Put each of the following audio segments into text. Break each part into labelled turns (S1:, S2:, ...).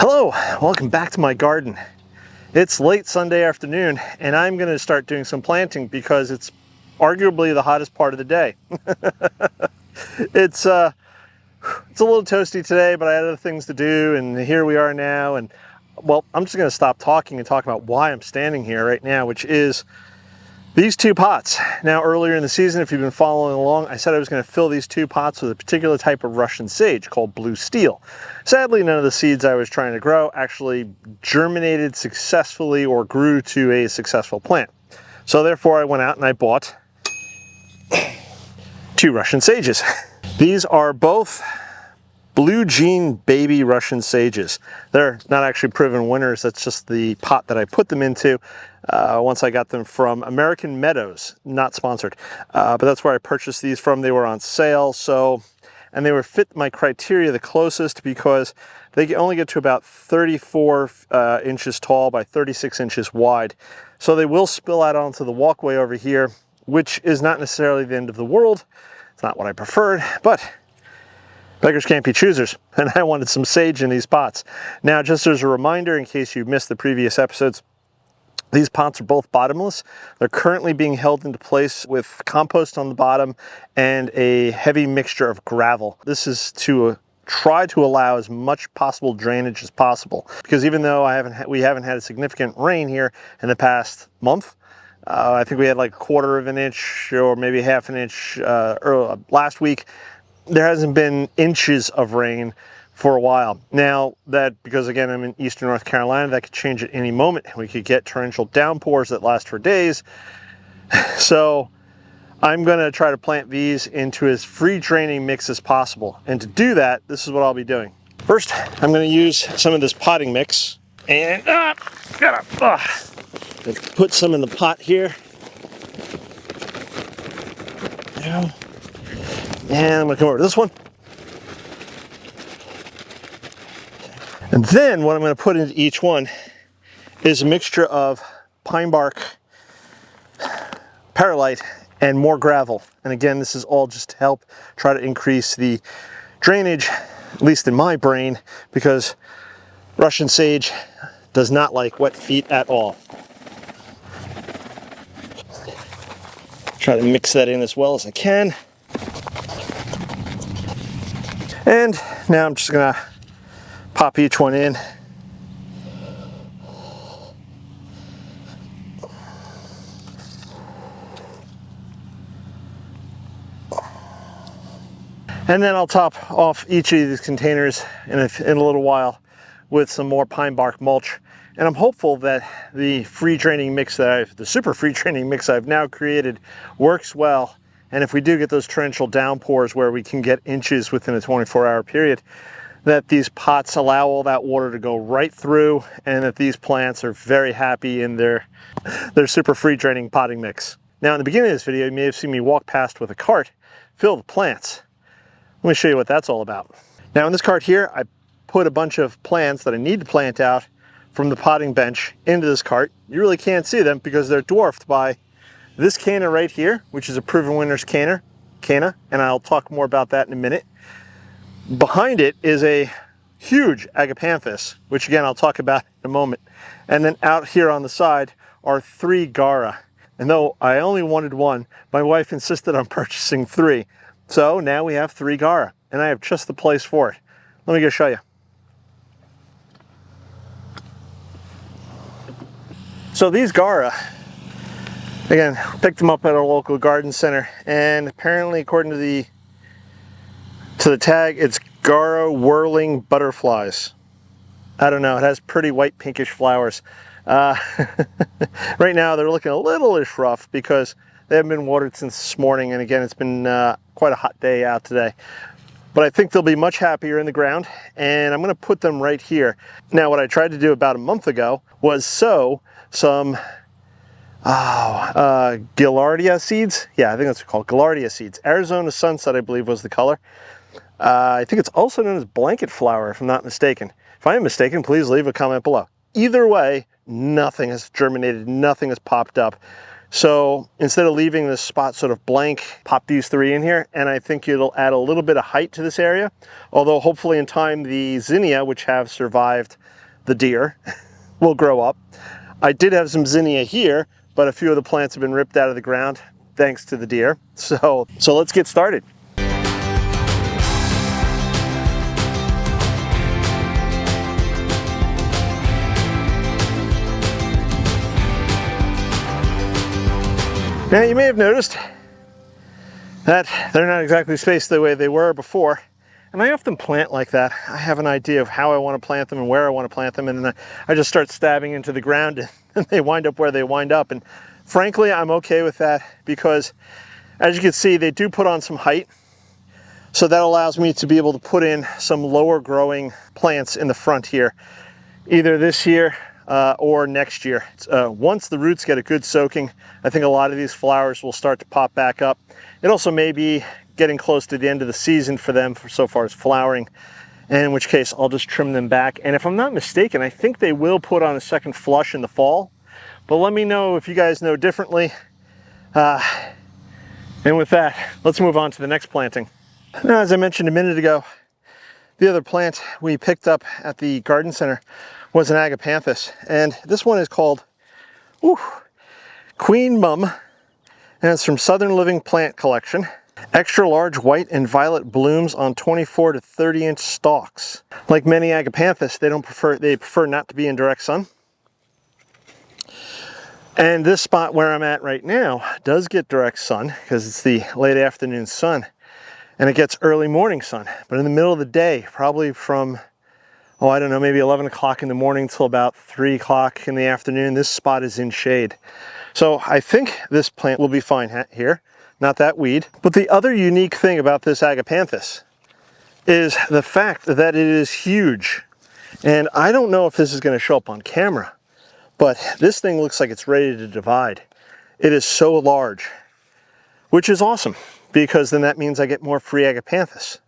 S1: Hello, welcome back to my garden. It's late Sunday afternoon and I'm going to start doing some planting because it's arguably the hottest part of the day. It's a little toasty today, but I had other things to do and here we are now. And well, I'm just going to stop talking and talk about why I'm standing here right now, which is these two pots. Now, earlier in the season, if you've been following along, I said I was going to fill these two pots with a particular type of Russian sage called Blue Steel. Sadly, none of the seeds I was trying to grow actually germinated successfully or grew to a successful plant. So therefore, I went out and I bought two Russian sages. These are both Blue Gene baby Russian sages. They're not actually proven winners. That's just the pot that I put them into once I got them from American Meadows, not sponsored. But that's where I purchased these from. They were on sale, and they were fit my criteria the closest because they only get to about 34 inches tall by 36 inches wide. So they will spill out onto the walkway over here, which is not necessarily the end of the world. It's not what I preferred, but beggars can't be choosers, and I wanted some sage in these pots. Now, just as a reminder, in case you missed the previous episodes, these pots are both bottomless. They're currently being held into place with compost on the bottom and a heavy mixture of gravel. This is to try to allow as much possible drainage as possible, because even though we haven't had a significant rain here in the past month, I think we had like 1/4 of an inch or maybe 1/2 inch last week. There hasn't been inches of rain for a while. Now that, because again, I'm in eastern North Carolina, that could change at any moment. We could get torrential downpours that last for days. So I'm gonna try to plant these into as free draining mix as possible. And to do that, this is what I'll be doing. First, I'm gonna use some of this potting mix and put some in the pot here. Now, and I'm gonna come over to this one. And then what I'm gonna put into each one is a mixture of pine bark, perlite, and more gravel. And again, this is all just to help try to increase the drainage, at least in my brain, because Russian sage does not like wet feet at all. Try to mix that in as well as I can. And now I'm just gonna pop each one in. And then I'll top off each of these containers in a little while with some more pine bark mulch. And I'm hopeful that the free draining mix the super free draining mix I've now created works well. And if we do get those torrential downpours where we can get inches within a 24-hour period, that these pots allow all that water to go right through, and that these plants are very happy in their super free draining potting mix. Now, in the beginning of this video, you may have seen me walk past with a cart filled with plants. Let me show you what that's all about. Now, in this cart here, I put a bunch of plants that I need to plant out from the potting bench into this cart. You really can't see them because they're dwarfed by this canna right here, which is a proven winner's canna, and I'll talk more about that in a minute. Behind it is a huge agapanthus, which again, I'll talk about in a moment. And then out here on the side are 3 gaura. And though I only wanted one, my wife insisted on purchasing 3. So now we have 3 gaura, and I have just the place for it. Let me go show you. So these gaura, again, picked them up at our local garden center, and apparently, according to the tag, it's gaura whirling butterflies. I don't know, it has pretty white pinkish flowers. Right now they're looking a little-ish rough because they haven't been watered since this morning, and again, it's been quite a hot day out today. But I think they'll be much happier in the ground, and I'm gonna put them right here. Now, what I tried to do about a month ago was sow some Gaillardia seeds. Yeah, I think that's called Gaillardia seeds. Arizona Sunset, I believe, was the color. I think it's also known as blanket flower, if I'm not mistaken. If I am mistaken, please leave a comment below. Either way, nothing has germinated, nothing has popped up. So instead of leaving this spot sort of blank, pop these 3 in here, and I think it'll add a little bit of height to this area. Although hopefully in time the zinnia, which have survived the deer, will grow up. I did have some zinnia here, but a few of the plants have been ripped out of the ground thanks to the deer. So let's get started. Now you may have noticed that they're not exactly spaced the way they were before. And I often plant like that. I have an idea of how I want to plant them and where I want to plant them, and then I just start stabbing into the ground and they wind up where they wind up. And frankly, I'm okay with that because as you can see, they do put on some height. So that allows me to be able to put in some lower growing plants in the front here, either this year or next year. Once the roots get a good soaking, I think a lot of these flowers will start to pop back up. It also may be getting close to the end of the season for them so far as flowering, and in which case I'll just trim them back. And if I'm not mistaken, I think they will put on a second flush in the fall, but let me know if you guys know differently. And with that, let's move on to the next planting. Now, as I mentioned a minute ago, the other plant we picked up at the garden center was an agapanthus, and this one is called Queen Mum, and it's from Southern Living Plant Collection. Extra large white and violet blooms on 24 to 30 inch stalks. Like many agapanthus, they prefer not to be in direct sun. And this spot where I'm at right now does get direct sun because it's the late afternoon sun, and it gets early morning sun. But in the middle of the day, probably from, I don't know, maybe 11 o'clock in the morning till about 3 o'clock in the afternoon, this spot is in shade. So I think this plant will be fine here, not that weed. But the other unique thing about this agapanthus is the fact that it is huge. And I don't know if this is going to show up on camera, but this thing looks like it's ready to divide. It is so large, which is awesome because then that means I get more free agapanthus.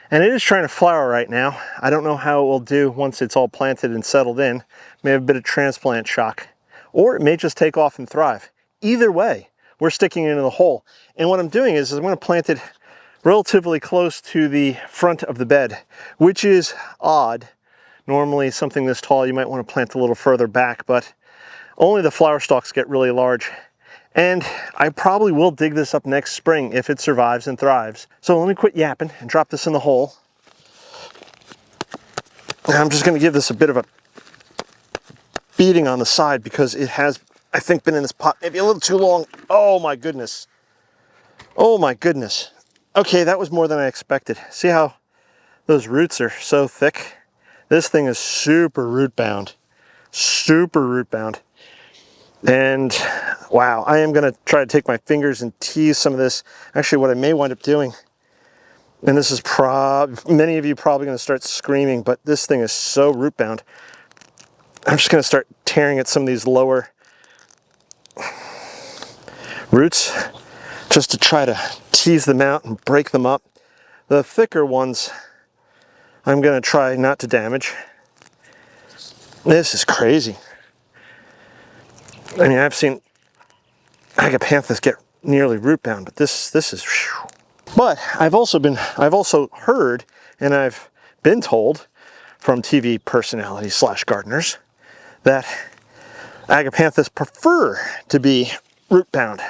S1: And it is trying to flower right now. I don't know how it will do once it's all planted and settled in. May have a bit of transplant shock, or it may just take off and thrive. Either way, we're sticking it into the hole. And what I'm doing is I'm going to plant it relatively close to the front of the bed, which is odd. Normally something this tall you might want to plant a little further back, but only the flower stalks get really large. And I probably will dig this up next spring if it survives and thrives. So let me quit yapping and drop this in the hole. And I'm just going to give this a bit of a beating on the side because it has, I think, been in this pot maybe a little too long. Oh my goodness. Oh my goodness. Okay, that was more than I expected. See how those roots are so thick? This thing is super root bound. Super root bound. And wow, I am going to try to take my fingers and tease some of this. Actually, what I may wind up doing, and this is many of you probably going to start screaming, but this thing is so root bound. I'm just going to start tearing at some of these lower roots just to try to tease them out and break them up. The thicker ones I'm going to try not to damage. This is crazy. I mean, I've seen agapanthus get nearly root bound, but this is whew. But I've also heard, and I've been told from TV personalities / gardeners that agapanthus prefer to be root bound.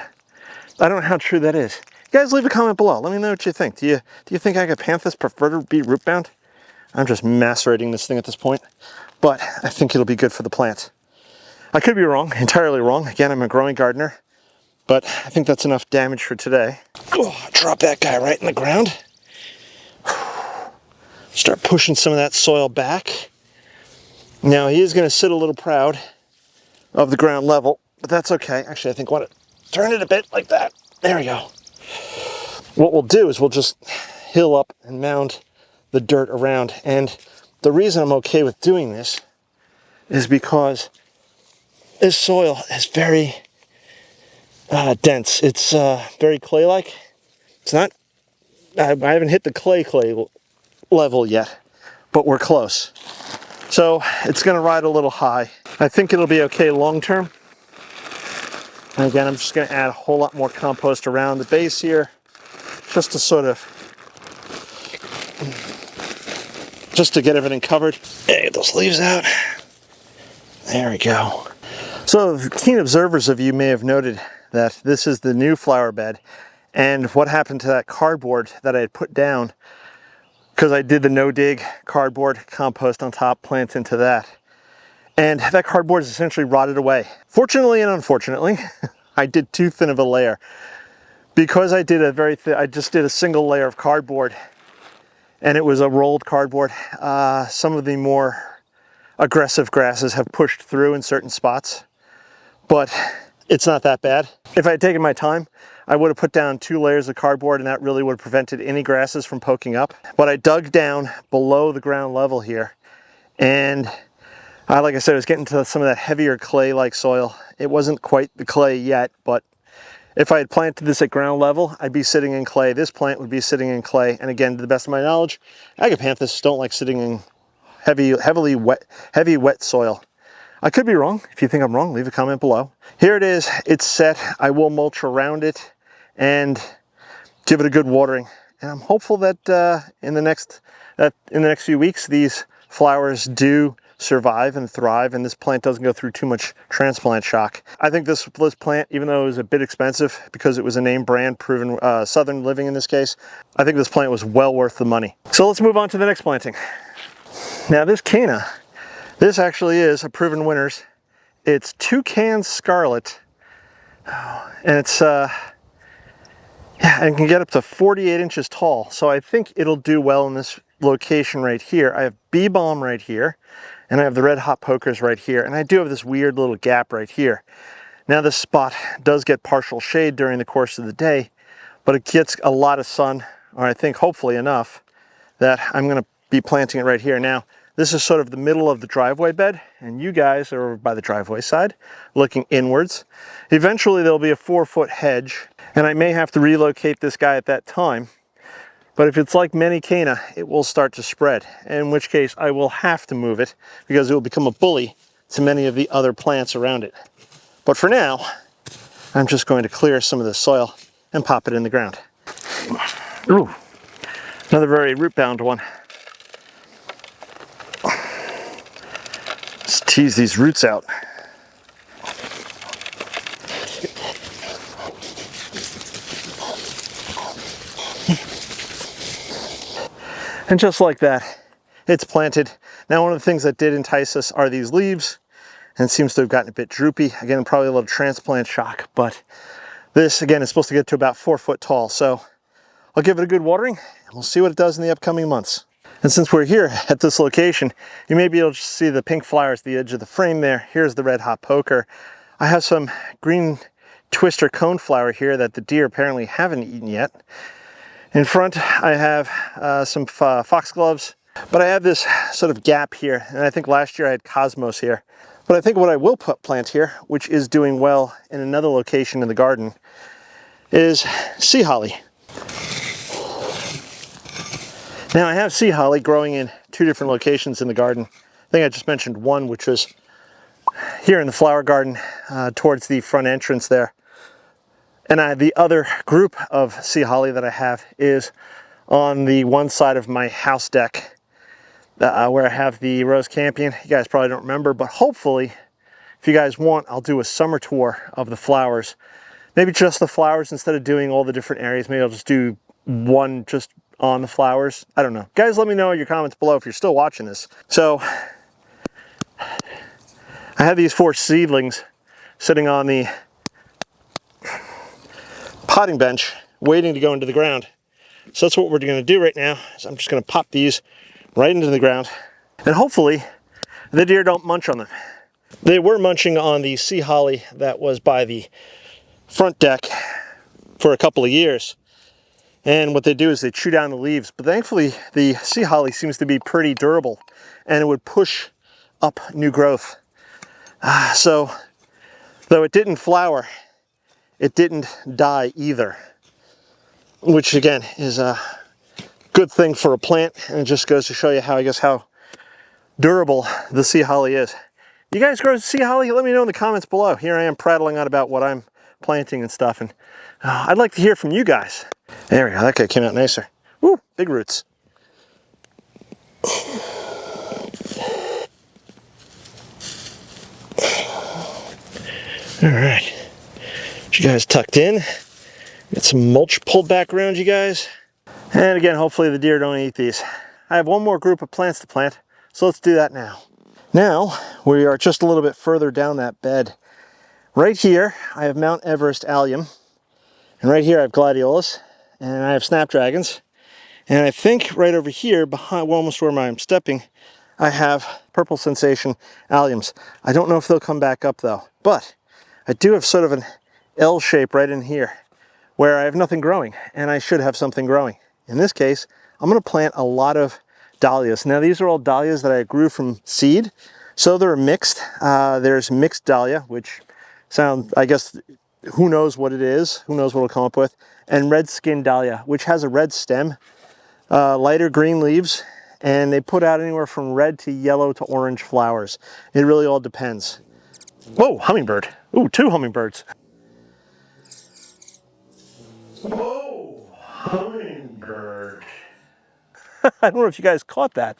S1: I don't know how true that is. You guys leave a comment below. Let me know what you think. Do you think agapanthus prefer to be root bound? I'm just macerating this thing at this point, but I think it'll be good for the plant. I could be wrong, entirely wrong. Again, I'm a growing gardener, but I think that's enough damage for today. Oh, drop that guy right in the ground. Start pushing some of that soil back. Now he is going to sit a little proud of the ground level, but that's okay. Actually, I think I want to turn it a bit like that. There we go. What we'll do is we'll just hill up and mound the dirt around. And the reason I'm okay with doing this is because this soil is very dense. It's very clay-like. It's not, I haven't hit the clay level yet, but we're close. So it's going to ride a little high. I think it'll be okay long term. And again, I'm just going to add a whole lot more compost around the base here, just to sort of, just to get everything covered. Yeah, get those leaves out. There we go. So keen observers of you may have noted that this is the new flower bed, and what happened to that cardboard that I had put down, because I did the no-dig cardboard compost on top, plants into that. And that cardboard is essentially rotted away. Fortunately and unfortunately, I did too thin of a layer. Because I did a very thin, I just did a single layer of cardboard, and it was a rolled cardboard. Some of the more aggressive grasses have pushed through in certain spots, but it's not that bad. If I had taken my time, I would have put down 2 layers of cardboard, and that really would have prevented any grasses from poking up. But I dug down below the ground level here, and like I said, I was getting to some of that heavier clay-like soil. It wasn't quite the clay yet, but if I had planted this at ground level, I'd be sitting in clay. This plant would be sitting in clay. And again, to the best of my knowledge, agapanthus don't like sitting in heavy wet soil. I could be wrong. If you think I'm wrong, leave a comment below. Here it is. It's set. I will mulch around it and give it a good watering. And I'm hopeful that in the next few weeks, these flowers do survive and thrive, and this plant doesn't go through too much transplant shock. I think this plant, even though it was a bit expensive because it was a name brand, proven Southern Living in this case, I think this plant was well worth the money. So let's move on to the next planting. Now this Canna, this actually is a Proven Winners. It's Toucan Scarlet, and it's yeah, and can get up to 48 inches tall. So I think it'll do well in this location right here. I have bee balm right here, and I have the red hot pokers right here, and I do have this weird little gap right here. Now this spot does get partial shade during the course of the day, but it gets a lot of sun, or I think hopefully enough, that I'm going to be planting it right here. Now this is sort of the middle of the driveway bed, and you guys are over by the driveway side looking inwards. Eventually there'll be a 4-foot hedge, and I may have to relocate this guy at that time. But if it's like many Canna, it will start to spread, in which case I will have to move it because it will become a bully to many of the other plants around it. But for now, I'm just going to clear some of the soil and pop it in the ground. Ooh, another very root-bound one. Let's tease these roots out. And just like that, it's planted. Now, one of the things that did entice us are these leaves, and it seems to have gotten a bit droopy. Again, probably a little transplant shock, but this, again, is supposed to get to about 4 foot tall. So I'll give it a good watering, and we'll see what it does in the upcoming months. And since we're here at this location, you may be able to see the pink flowers at the edge of the frame there. Here's the red hot poker. I have some green twister coneflower here that the deer apparently haven't eaten yet. In front, I have some foxgloves, but I have this sort of gap here, and I think last year I had cosmos here. But I think what I will plant here, which is doing well in another location in the garden, is sea holly. Now I have sea holly growing in 2 different locations in the garden. I think I just mentioned one, which was here in the flower garden towards the front entrance there. And the other group of sea holly that I have is on the one side of my house deck where I have the rose campion. You guys probably don't remember, but hopefully, if you guys want, I'll do a summer tour of the flowers. Maybe just the flowers instead of doing all the different areas. Maybe I'll just do one just on the flowers. I don't know. Guys, let me know in your comments below if you're still watching this. So, I have these 4 seedlings sitting on the potting bench waiting to go into the ground. So that's what we're going to do right now, is I'm just going to pop these right into the ground, and hopefully the deer don't munch on them. They were munching on the sea holly that was by the front deck for a couple of years, and what they do is they chew down the leaves, but thankfully the sea holly seems to be pretty durable and it would push up new growth. So though it didn't flower, it didn't die either, which again is a good thing for a plant, and it just goes to show you how, I guess, how durable the sea holly is. You guys grow sea holly? Let me know in the comments below. Here I am prattling on about what I'm planting and stuff, and I'd like to hear from you guys. There we go, that guy came out nicer. Woo, big roots. All right, you guys tucked in. Get some mulch pulled back around you guys. And again, hopefully the deer don't eat these. I have one more group of plants to plant, so let's do that now. Now, we are just a little bit further down that bed. Right here, I have Mount Everest allium. And right here, I have gladiolus. And I have snapdragons. And I think right over here, behind, well, almost where I'm stepping, I have purple sensation alliums. I don't know if they'll come back up though. But I do have sort of an L shape right in here, where I have nothing growing, and I should have something growing. In this case, I'm gonna plant a lot of dahlias. Now these are all dahlias that I grew from seed, so they're mixed. There's mixed dahlia, which sound, I guess, who knows what it is, who knows what it'll come up with, and red skin dahlia, which has a red stem, lighter green leaves, and they put out anywhere from red to yellow to orange flowers. It really all depends. Whoa, hummingbird. Ooh, 2 hummingbirds. Whoa, hummingbird. I don't know if you guys caught that.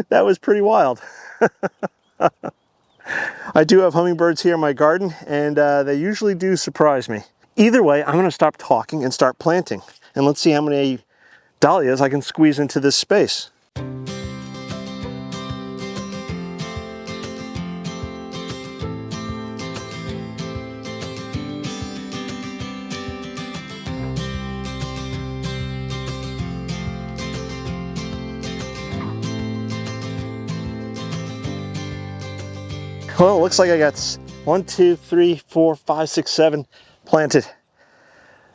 S1: That was pretty wild. I do have hummingbirds here in my garden, and they usually do surprise me. Either way, I'm gonna stop talking and start planting. And let's see how many dahlias I can squeeze into this space. Well, it looks like I got 1, 2, 3, 4, 5, 6, 7 planted.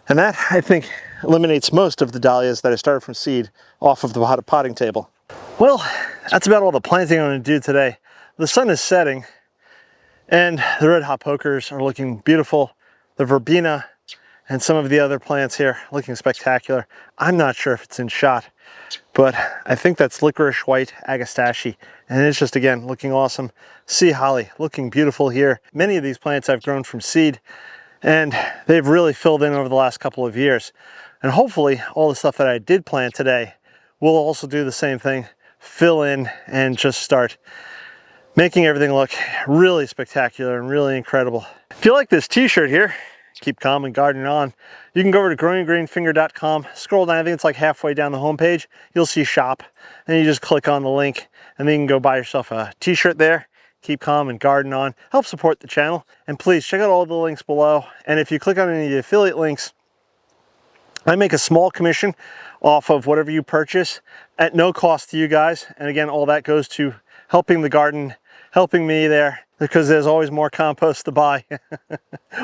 S1: And that, I think, eliminates most of the dahlias that I started from seed off of the potting table. Well, that's about all the planting I'm going to do today. The sun is setting, and the red hot pokers are looking beautiful. The verbena and some of the other plants here looking spectacular. I'm not sure if it's in shot, but I think that's licorice white agastache, and it's just, again, looking awesome. Sea holly looking beautiful here. Many of these plants I've grown from seed, and they've really filled in over the last couple of years. And hopefully all the stuff that I did plant today will also do the same thing, fill in and just start making everything look really spectacular and really incredible. If you like this t-shirt here, Keep Calm and Garden On, you can go over to growinggreenfinger.com, scroll down, I think it's like halfway down the homepage, you'll see shop, and you just click on the link, and then you can go buy yourself a t-shirt there. Keep Calm and Garden On. Help support the channel, and please check out all the links below. And if you click on any of the affiliate links, I make a small commission off of whatever you purchase at no cost to you guys. And again, all that goes to helping the garden, helping me there, because there's always more compost to buy,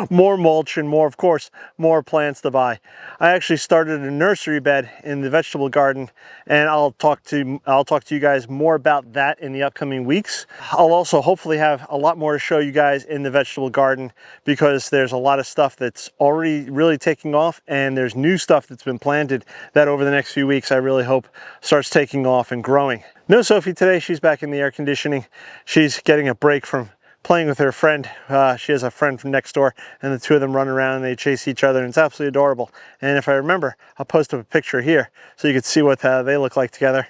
S1: more mulch, and more, of course, more plants to buy. I actually started a nursery bed in the vegetable garden, and I'll talk to you guys more about that in the upcoming weeks. I'll also hopefully have a lot more to show you guys in the vegetable garden, because there's a lot of stuff that's already really taking off, and there's new stuff that's been planted that over the next few weeks I really hope starts taking off and growing. No Sophie today, she's back in the air conditioning. She's getting a break from playing with her friend. She has a friend from next door, and the two of them run around and they chase each other, and it's absolutely adorable. And if I remember, I'll post up a picture here so you can see what they look like together.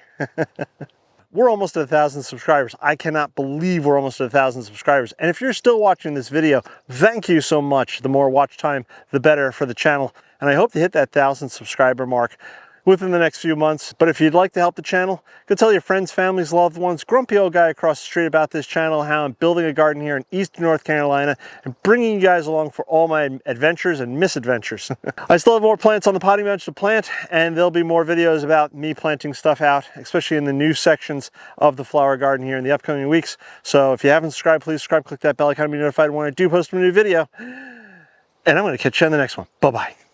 S1: We're almost at 1,000 subscribers. I cannot believe we're almost at 1,000 subscribers. And if you're still watching this video, thank you so much. The more watch time, the better for the channel. And I hope to hit that 1,000 subscriber mark within the next few months. But if you'd like to help the channel, go tell your friends, families, loved ones, grumpy old guy across the street about this channel, how I'm building a garden here in eastern North Carolina and bringing you guys along for all my adventures and misadventures. I still have more plants on the potting bench to plant, and there'll be more videos about me planting stuff out, especially in the new sections of the flower garden here in the upcoming weeks. So if you haven't subscribed, please subscribe, click that bell icon to be notified when I do post a new video. And I'm going to catch you in the next one. Bye-bye.